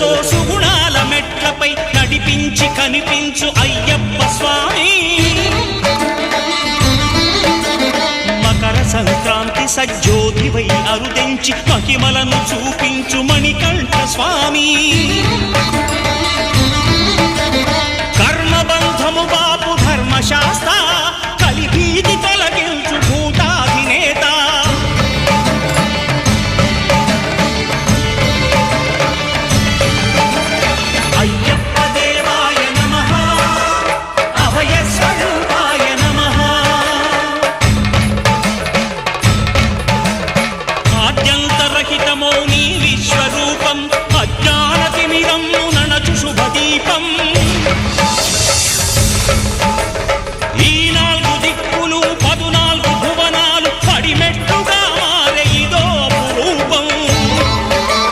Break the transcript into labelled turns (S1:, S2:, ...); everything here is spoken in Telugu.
S1: సురలతో సుగుణాల మెట్లపై నడిపించి కనిపించు అయ్యప్ప స్వామి. మకర సంక్రాంతి సజ్జోతివై అరుదెంచి మహిమలను చూపించు మణికంఠ స్వామి. కర్మబంధము బాపు ధర్మశాస్త్ర కలిభీతి తొలగించు భూతాధినేత. అయ్యప్ప దేవాయ నమః, అభయ స్వరూపాయ నమః. ఆద్యంతరహితమో నీ విశ్వరూపం, అజ్ఞానతిమిరము నణచు శుభదీపం.